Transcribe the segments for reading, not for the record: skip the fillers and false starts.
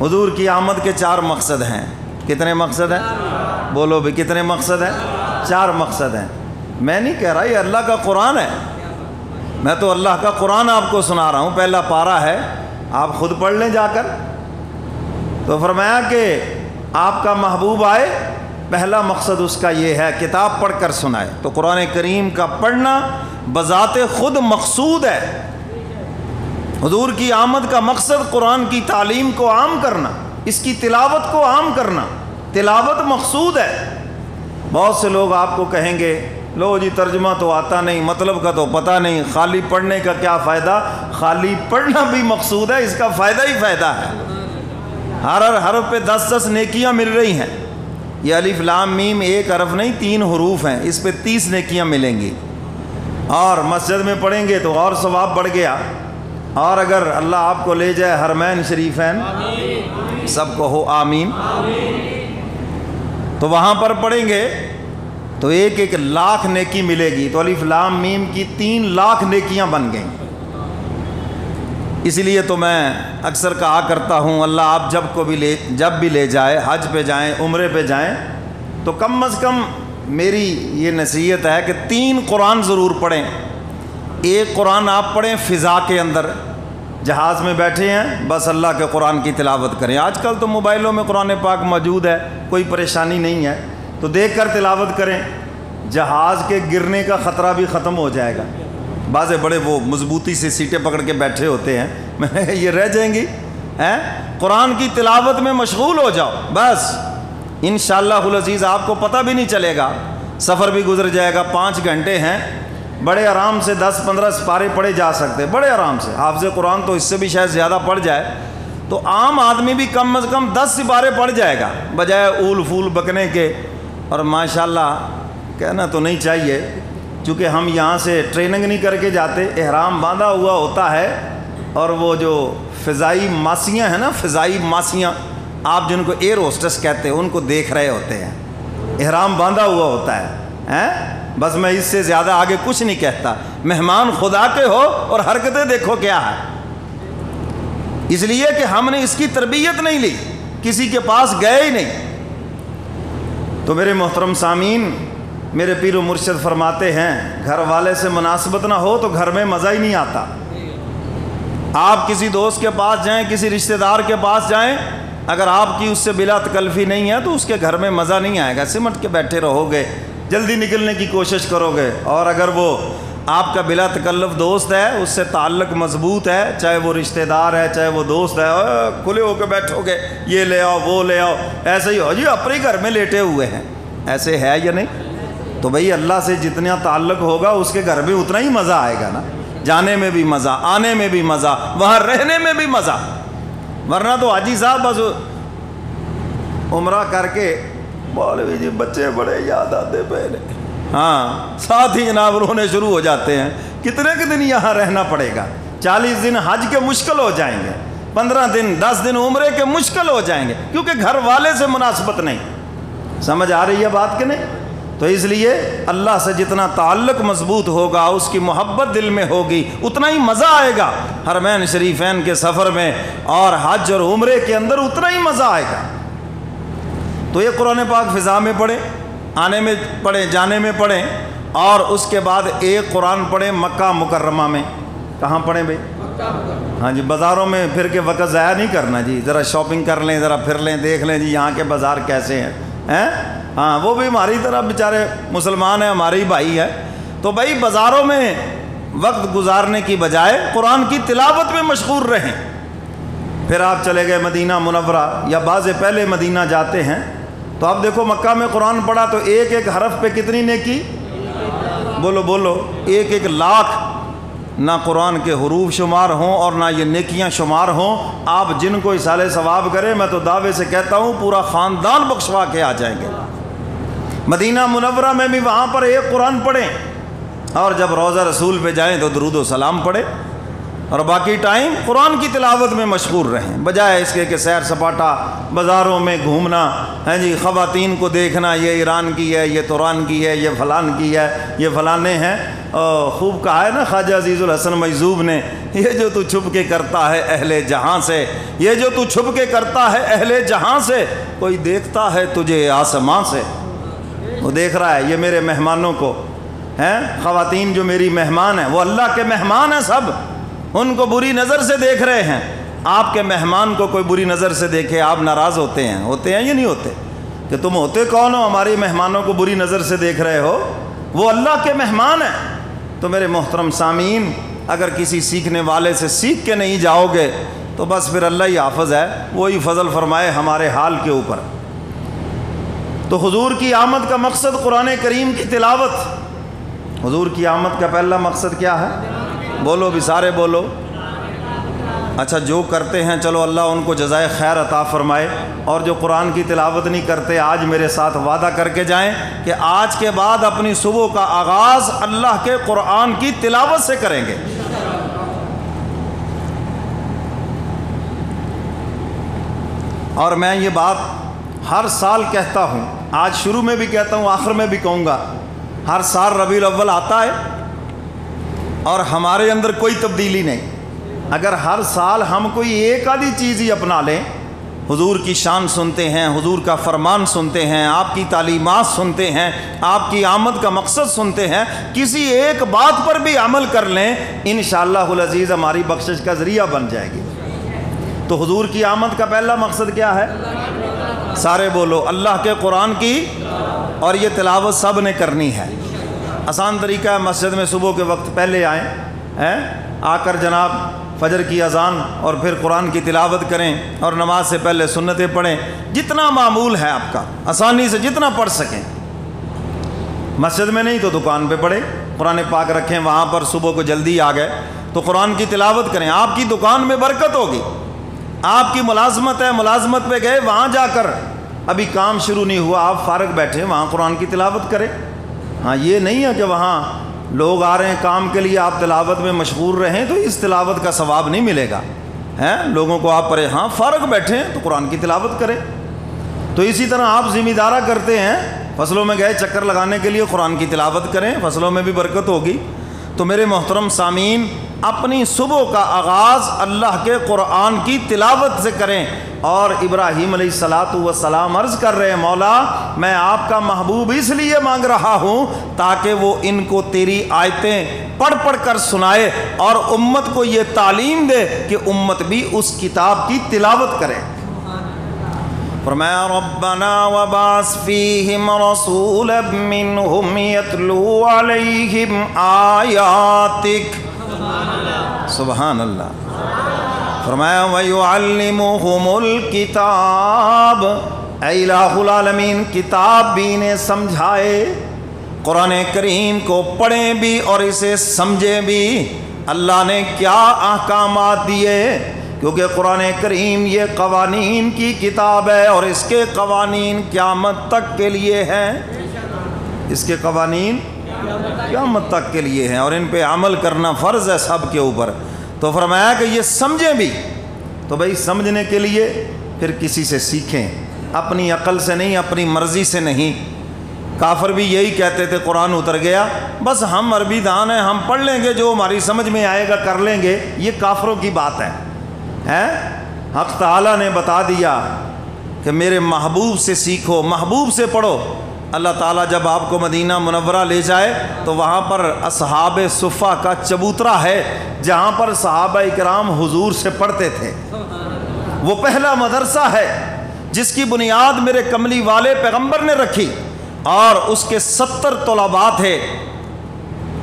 حضور کی آمد کے 4 مقصد ہیں. کتنے مقصد ہیں؟ بولو بھی کتنے مقصد ہیں؟ 4 مقصد ہیں. میں نہیں کہہ رہا، یہ اللہ کا قرآن ہے، میں تو اللہ کا قرآن آپ کو سنا رہا ہوں. پہلا پارہ ہے، آپ خود پڑھ لیں جا کر. تو فرمایا کہ آپ کا محبوب آئے، پہلا مقصد اس کا یہ ہے کتاب پڑھ کر سنائے. تو قرآن کریم کا پڑھنا بذات خود مقصود ہے. حضور کی آمد کا مقصد قرآن کی تعلیم کو عام کرنا، اس کی تلاوت کو عام کرنا. تلاوت مقصود ہے. بہت سے لوگ آپ کو کہیں گے لو جی ترجمہ تو آتا نہیں، مطلب کا تو پتہ نہیں، خالی پڑھنے کا کیا فائدہ؟ خالی پڑھنا بھی مقصود ہے، اس کا فائدہ ہی فائدہ ہے. ہر حرف پہ 10 نیکیاں مل رہی ہیں. یہ الف لام میم ایک حرف نہیں، 3 حروف ہیں، اس پہ 30 نیکیاں ملیں گی. اور مسجد میں پڑھیں گے تو اور ثواب بڑھ گیا. اور اگر اللہ آپ کو لے جائے حرمین شریفین، سب کو ہو آمین، تو وہاں پر پڑھیں گے تو 1 لاکھ نیکی ملے گی. تو الف لام میم کی 3 لاکھ نیکیاں بن گئیں. اس لیے تو میں اکثر کہا کرتا ہوں اللہ آپ جب بھی لے جائے، حج پہ جائیں، عمرے پہ جائیں، تو کم از کم میری یہ نصیحت ہے کہ 3 قرآن ضرور پڑھیں. 1 قرآن آپ پڑھیں فضا کے اندر، جہاز میں بیٹھے ہیں بس اللہ کے قرآن کی تلاوت کریں. آج کل تو موبائلوں میں قرآن پاک موجود ہے، کوئی پریشانی نہیں ہے، تو دیکھ کر تلاوت کریں. جہاز کے گرنے کا خطرہ بھی ختم ہو جائے گا. بعض بڑے وہ مضبوطی سے سیٹیں پکڑ کے بیٹھے ہوتے ہیں، یہ رہ جائیں گی. قرآن کی تلاوت میں مشغول ہو جاؤ بس، انشاءاللہ العزیز آپ کو پتہ بھی نہیں چلے گا. سفر بھی گزر جائے گا. 5 گھنٹے ہیں، بڑے آرام سے 10-15 سپارے پڑھے جا سکتے، بڑے آرام سے. حافظ قرآن تو اس سے بھی شاید زیادہ پڑھ جائے، تو عام آدمی بھی کم از کم 10 سپارے پڑھ جائے گا بجائے اول پھول بکنے کے. اور ماشاءاللہ کہنا تو نہیں چاہیے، چونکہ ہم یہاں سے ٹریننگ نہیں کر کے جاتے، احرام باندھا ہوا ہوتا ہے، اور وہ جو فضائی ماسیاں ہیں نا، فضائی ماسیاں آپ جن کو ایئر ہوسٹس کہتے ہیں، ان کو دیکھ رہے ہوتے ہیں. احرام باندھا ہوا ہوتا ہے. بس میں اس سے زیادہ آگے کچھ نہیں کہتا. مہمان خدا کے ہو اور حرکتیں دیکھو کیا ہے. اس لیے کہ ہم نے اس کی تربیت نہیں لی، کسی کے پاس گئے ہی نہیں. تو میرے محترم سامعین، میرے پیر و مرشد فرماتے ہیں گھر والے سے مناسبت نہ ہو تو گھر میں مزہ ہی نہیں آتا. آپ کسی دوست کے پاس جائیں، کسی رشتہ دار کے پاس جائیں، اگر آپ کی اس سے بلا تکلفی نہیں ہے تو اس کے گھر میں مزہ نہیں آئے گا. سمٹ کے بیٹھے رہو گے، جلدی نکلنے کی کوشش کرو گے. اور اگر وہ آپ کا بلا تکلف دوست ہے، اس سے تعلق مضبوط ہے، چاہے وہ رشتہ دار ہے چاہے وہ دوست ہے، کھلے ہو کے بیٹھو گے، یہ لے آؤ وہ لے آؤ، ایسے ہی ہو جی اپنے گھر میں لیٹے ہوئے ہیں. ایسے ہے یا نہیں؟ تو بھئی اللہ سے جتنا تعلق ہوگا اس کے گھر میں اتنا ہی مزہ آئے گا نا. جانے میں بھی مزہ، آنے میں بھی مزہ، وہاں رہنے میں بھی مزہ. ورنہ تو حاجی صاحب بس عمرہ کر کے مولوی جی بچے بڑے یاد آتے پہلے، ہاں ساتھ ہی جناب رونے شروع ہو جاتے ہیں. کتنے دن یہاں رہنا پڑے گا؟ 40 دن حج کے مشکل ہو جائیں گے، 15 دن 10 دن عمرے کے مشکل ہو جائیں گے، کیونکہ گھر والے سے مناسبت نہیں. سمجھ آ رہی ہے بات کہ نہیں؟ تو اس لیے اللہ سے جتنا تعلق مضبوط ہوگا، اس کی محبت دل میں ہوگی، اتنا ہی مزہ آئے گا حرمین شریفین کے سفر میں، اور حج اور عمرے کے اندر اتنا ہی مزہ آئے گا. تو یہ قرآن پاک فضا میں پڑھیں، آنے میں پڑھیں، جانے میں پڑھیں، اور اس کے بعد 1 قرآن پڑھیں مکہ مکرمہ میں. کہاں پڑھیں بھائی؟ ہاں جی، بازاروں میں پھر کے وقت ضائع نہیں کرنا جی. ذرا شاپنگ کر لیں، ذرا پھر لیں، دیکھ لیں جی یہاں کے بازار کیسے ہیں. ہاں وہ بھی ہماری طرح بیچارے مسلمان ہیں، ہمارے ہی بھائی ہیں. تو بھائی بازاروں میں وقت گزارنے کی بجائے قرآن کی تلاوت میں مشغول رہیں. پھر آپ چلے گئے مدینہ منورہ، یا بعض پہلے مدینہ جاتے ہیں تو آپ دیکھو مکہ میں قرآن پڑھا تو 1 حرف پہ کتنی نیکی؟ بولو 1 لاکھ. نہ قرآن کے حروف شمار ہوں اور نہ یہ نیکیاں شمار ہوں. آپ جن کو اصالہ ثواب کریں، میں تو دعوے سے کہتا ہوں پورا خاندان بخشوا کے آ جائیں گے. مدینہ منورہ میں بھی وہاں پر 1 قرآن پڑھیں، اور جب روضہ رسول پہ جائیں تو درود و سلام پڑھیں، اور باقی ٹائم قرآن کی تلاوت میں مشغول رہیں، بجائے اس کے کہ سیر سپاٹا بازاروں میں گھومنا، ہیں جی خواتین کو دیکھنا، یہ ایران کی ہے، یہ توران کی ہے، یہ فلان کی ہے، یہ فلانے ہیں. خوب کہا ہے نا خواجہ عزیز الحسن مجذوب نے، یہ جو تو چھپ کے کرتا ہے اہل جہاں سے، یہ جو تو چھپ کے کرتا ہے اہل جہاں سے، کوئی دیکھتا ہے تجھے آسمان سے۔ وہ دیکھ رہا ہے یہ میرے مہمانوں کو ہیں، خواتین جو میری مہمان ہیں وہ اللہ کے مہمان ہیں، سب ان کو بری نظر سے دیکھ رہے ہیں۔ آپ کے مہمان کو کوئی بری نظر سے دیکھے آپ ناراض ہوتے ہیں یا نہیں ہوتے؟ کہ تم ہوتے کون ہو ہماری مہمانوں کو بری نظر سے دیکھ رہے ہو؟ وہ اللہ کے مہمان ہیں۔ تو میرے محترم سامعین، اگر کسی سیکھنے والے سے سیکھ کے نہیں جاؤ گے تو بس پھر اللہ ہی حافظ ہے، وہی فضل فرمائے ہمارے حال کے اوپر۔ تو حضور کی آمد کا مقصد قرآن کریم کی تلاوت۔ حضور کی آمد کا پہلا مقصد کیا ہے؟ بولو بھی، سارے بولو۔ اچھا، جو کرتے ہیں چلو اللہ ان کو جزائے خیر عطا فرمائے، اور جو قرآن کی تلاوت نہیں کرتے آج میرے ساتھ وعدہ کر کے جائیں کہ آج کے بعد اپنی صبح کا آغاز اللہ کے قرآن کی تلاوت سے کریں گے۔ اور میں یہ بات ہر سال کہتا ہوں، آج شروع میں بھی کہتا ہوں، آخر میں بھی کہوں گا، ہر سال ربیع الاول آتا ہے اور ہمارے اندر کوئی تبدیلی نہیں۔ اگر ہر سال ہم کوئی ایک آدھی چیز ہی اپنا لیں، حضور کی شان سنتے ہیں، حضور کا فرمان سنتے ہیں، آپ کی تعلیمات سنتے ہیں، آپ کی آمد کا مقصد سنتے ہیں، کسی ایک بات پر بھی عمل کر لیں، انشاءاللہ العزیز ہماری بخشش کا ذریعہ بن جائے گی۔ تو حضور کی آمد کا پہلا مقصد کیا ہے؟ سارے بولو، اللہ کے قرآن کی، اور یہ تلاوت سب نے کرنی ہے۔ آسان طریقہ ہے، مسجد میں صبح کے وقت پہلے آئیں، آ کر جناب فجر کی اذان اور پھر قرآن کی تلاوت کریں، اور نماز سے پہلے سنتیں پڑھیں، جتنا معمول ہے آپ کا، آسانی سے جتنا پڑھ سکیں۔ مسجد میں نہیں تو دکان پہ پڑھیں، قرآن پاک رکھیں وہاں پر، صبح کو جلدی آ گئے تو قرآن کی تلاوت کریں، آپ کی دکان میں برکت ہوگی۔ آپ کی ملازمت ہے، ملازمت پہ گئے، وہاں جا کر ابھی کام شروع نہیں ہوا، آپ فارغ بیٹھے، وہاں قرآن کی تلاوت کریں۔ ہاں، یہ نہیں ہے کہ وہاں لوگ آ رہے ہیں کام کے لیے، آپ تلاوت میں مشغول رہیں تو اس تلاوت کا ثواب نہیں ملے گا، لوگوں کو آپ ہاں فارغ بیٹھے ہیں تو قرآن کی تلاوت کریں۔ تو اسی طرح آپ ذمہ دارہ کرتے ہیں، فصلوں میں گئے چکر لگانے کے لیے، قرآن کی تلاوت کریں، فصلوں میں بھی برکت ہوگی۔ تو میرے محترم سامعین، اپنی صبح کا آغاز اللہ کے قرآن کی تلاوت سے کریں۔ اور ابراہیم علیہ السلام عرض کر رہے ہیں، مولا میں آپ کا محبوب اس لیے مانگ رہا ہوں تاکہ وہ ان کو تیری آیتیں پڑھ پڑھ کر سنائے اور امت کو یہ تعلیم دے کہ امت بھی اس کتاب کی تلاوت کرے۔ فرمایا ربنا وبعث فیہم رسولا منہم یتلو علیہم آیاتک، سبحان اللہ۔ فرمایا وَيُعَلِّمُهُمُ الْكِتَابِ، اے الہ العالمین کتاب بھی انہیں سمجھائے، قرآن کریم کو پڑھیں بھی اور اسے سمجھیں بھی۔ اللہ نے کیا احکامات دیے؟ کیونکہ قرآن کریم یہ قوانین کی کتاب ہے، اور اس کے قوانین قیامت تک کے لیے ہیں، اس کے قوانین قیامت تک کے لیے ہیں، اور ان پہ عمل کرنا فرض ہے سب کے اوپر۔ تو فرمایا کہ یہ سمجھیں بھی، تو بھئی سمجھنے کے لیے پھر کسی سے سیکھیں، اپنی عقل سے نہیں، اپنی مرضی سے نہیں۔ کافر بھی یہی کہتے تھے، قرآن اتر گیا بس ہم عربی دان ہیں، ہم پڑھ لیں گے، جو ہماری سمجھ میں آئے گا کر لیں گے۔ یہ کافروں کی بات ہے۔ حق تعالیٰ نے بتا دیا کہ میرے محبوب سے سیکھو، محبوب سے پڑھو۔ اللہ تعالیٰ جب آپ کو مدینہ منورہ لے جائے تو وہاں پر اصحاب صفہ کا چبوترا ہے، جہاں پر صحابہ اکرام حضور سے پڑھتے تھے۔ وہ پہلا مدرسہ ہے جس کی بنیاد میرے کملی والے پیغمبر نے رکھی، اور اس کے 70 طلباء تھے۔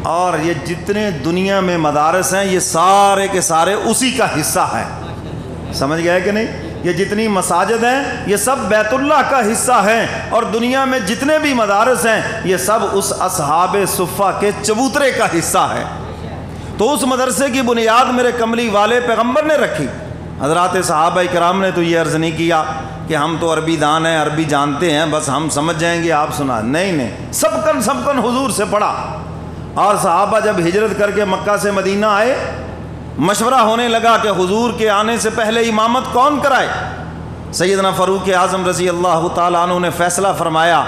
اور یہ جتنے دنیا میں مدارس ہیں یہ سارے کے سارے اسی کا حصہ ہیں، سمجھ گئے کہ نہیں؟ یہ جتنی مساجد ہیں یہ سب بیت اللہ کا حصہ ہیں، اور دنیا میں جتنے بھی مدارس ہیں یہ سب اس اصحاب صفہ کے چبوترے کا حصہ ہے۔ تو اس مدرسے کی بنیاد میرے کملی والے پیغمبر نے رکھی۔ حضرات صحابہ کرام نے تو یہ عرض نہیں کیا کہ ہم تو عربی دان ہیں، عربی جانتے ہیں، بس ہم سمجھ جائیں گے آپ سنا، نہیں، سب کن حضور سے پڑھا۔ اور صحابہ جب ہجرت کر کے مکہ سے مدینہ آئے، مشورہ ہونے لگا کہ حضور کے آنے سے پہلے امامت کون کرائے۔ سیدنا فاروق اعظم رضی اللہ تعالیٰ عنہ نے فیصلہ فرمایا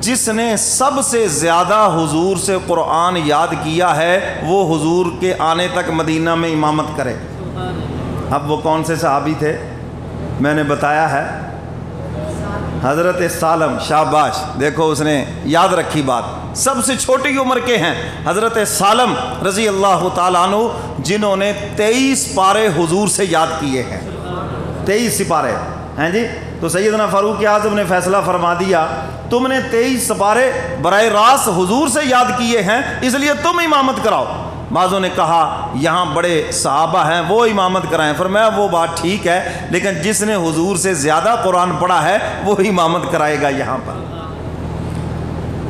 جس نے سب سے زیادہ حضور سے قرآن یاد کیا ہے وہ حضور کے آنے تک مدینہ میں امامت کرے۔ اب وہ کون سے صحابی تھے؟ میں نے بتایا ہے، حضرت سالم۔ شاباش، دیکھو اس نے یاد رکھی بات، سب سے چھوٹی عمر کے ہیں حضرت سالم رضی اللہ تعالیٰ عنہ، جنہوں نے 23 پارے حضور سے یاد کیے ہیں۔ 23 سپارے ہیں جی۔ تو سیدنا فاروق اعظم نے فیصلہ فرما دیا، تم نے 23 سپارے براہ راست حضور سے یاد کیے ہیں، اس لیے تم امامت کراؤ۔ بعضوں نے کہا یہاں بڑے صحابہ ہیں وہ امامت کرائیں، فرمایا وہ بات ٹھیک ہے، لیکن جس نے حضور سے زیادہ قرآن پڑھا ہے وہ امامت کرائے گا یہاں پر۔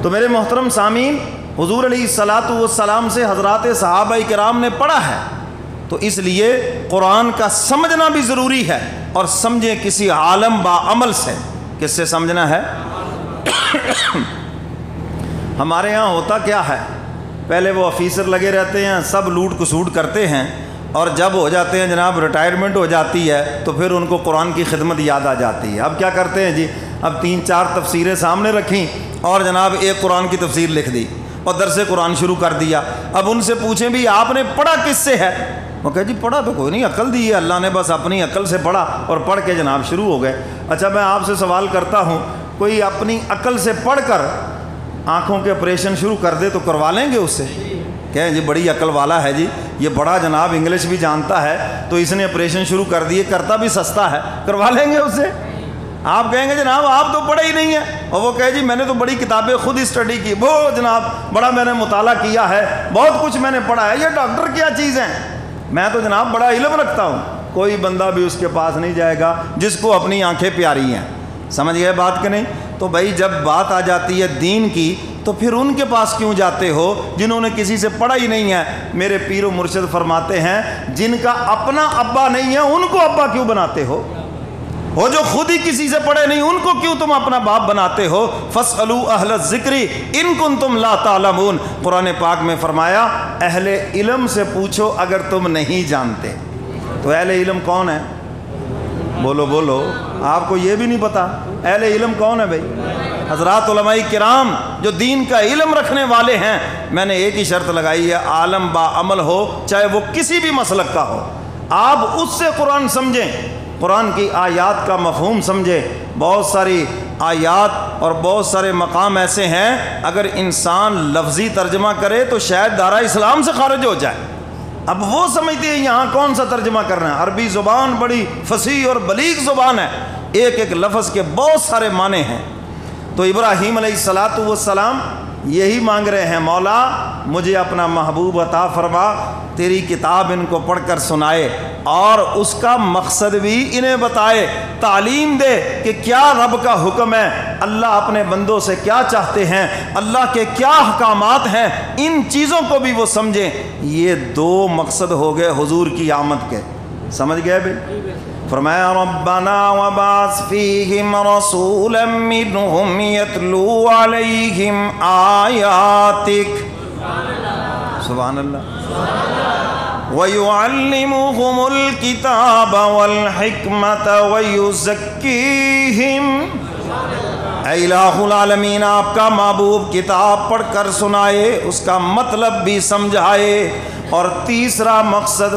تو میرے محترم سامعین، حضور علیہ الصلاۃ والسلام سے حضرات صحابہ کرام نے پڑھا ہے، تو اس لیے قرآن کا سمجھنا بھی ضروری ہے، اور سمجھیں کسی عالم با عمل سے۔ کس سے سمجھنا ہے؟ ہمارے ہاں ہوتا کیا ہے، پہلے وہ آفیسر لگے رہتے ہیں، سب لوٹ کسوٹ کرتے ہیں، اور جب ہو جاتے ہیں جناب ریٹائرمنٹ ہو جاتی ہے تو پھر ان کو قرآن کی خدمت یاد آ جاتی ہے۔ اب کیا کرتے ہیں جی، اب 3-4 تفسیریں سامنے رکھیں اور جناب ایک قرآن کی تفسیر لکھ دی اور درس قرآن شروع کر دیا۔ اب ان سے پوچھیں بھی آپ نے پڑھا کس سے ہے؟ وہ کہے جی پڑھا تو کوئی نہیں، عقل دی ہے اللہ نے، بس اپنی عقل سے پڑھا اور پڑھ کے جناب شروع ہو گئے۔ اچھا میں آپ سے سوال کرتا ہوں، کوئی اپنی عقل سے پڑھ کر آنکھوں کے آپریشن شروع کر دے تو کروا لیں گے اس سے؟ کہیں جی بڑی عقل والا ہے جی، یہ بڑا جناب انگلش بھی جانتا ہے تو اس نے آپریشن شروع کر دیے، کرتا بھی سستا ہے، کروا لیں گے اس سے؟ آپ کہیں گے جناب آپ تو پڑھے ہی نہیں ہیں، اور وہ کہے جی میں نے تو بڑی کتابیں خود اسٹڈی کی، وہ جناب بڑا میں نے مطالعہ کیا ہے، بہت کچھ میں نے پڑھا ہے، یہ ڈاکٹر کیا چیز ہیں، میں تو جناب بڑا علم رکھتا ہوں۔ کوئی بندہ بھی اس کے پاس نہیں جائے گا جس کو اپنی آنکھیں پیاری ہیں۔ سمجھ گئے بات کہ نہیں؟ تو بھائی جب بات آ جاتی ہے دین کی تو پھر ان کے پاس کیوں جاتے ہو جنہوں نے کسی سے پڑھا ہی نہیں ہے؟ میرے پیر و مرشد فرماتے ہیں جن کا اپنا ابا نہیں ہے ان کو ابا کیوں بناتے ہو؟ وہ جو خود ہی کسی سے پڑھے نہیں ان کو کیوں تم اپنا باپ بناتے ہو؟ فاسألوا اہل الذکر ان کنتم لا تعلمون، قرآن پاک میں فرمایا اہل علم سے پوچھو اگر تم نہیں جانتے۔ تو اہل علم کون ہے؟ بولو بولو، آپ کو یہ بھی نہیں پتا اہل علم کون ہے بھائی؟ حضرات علماء کرام جو دین کا علم رکھنے والے ہیں۔ میں نے ایک ہی شرط لگائی ہے، عالم با عمل ہو، چاہے وہ کسی بھی مسلک کا ہو، آپ اس سے قرآن سمجھیں، قرآن کی آیات کا مفہوم سمجھیں۔ بہت ساری آیات اور بہت سارے مقام ایسے ہیں اگر انسان لفظی ترجمہ کرے تو شاید دائرہ اسلام سے خارج ہو جائے۔ اب وہ سمجھتے ہیں یہاں کون سا ترجمہ کرنا ہے، عربی زبان بڑی فصیح اور بلیغ زبان ہے، ایک ایک لفظ کے بہت سارے معنی ہیں۔ تو ابراہیم علیہ الصلاۃ والسلام یہی مانگ رہے ہیں، مولا مجھے اپنا محبوب عطا فرما، تیری کتاب ان کو پڑھ کر سنائے اور اس کا مقصد بھی انہیں بتائے، تعلیم دے کہ کیا رب کا حکم ہے، اللہ اپنے بندوں سے کیا چاہتے ہیں، اللہ کے کیا احکامات ہیں، ان چیزوں کو بھی وہ سمجھیں۔ یہ 2 مقصد ہو گئے حضور کی آمد کے، سمجھ گئے بھائی؟ فرمایا ربنا وبعث فیہم رسولا منہم یتلو علیہم آیاتک، سبحان اللہ، ویعلمہم الکتاب والحکمت ویزکیہم۔ اے الہ العالمین، آپ کا محبوب کتاب پڑھ کر سنائے، اس کا مطلب بھی سمجھائے، اور تیسرا مقصد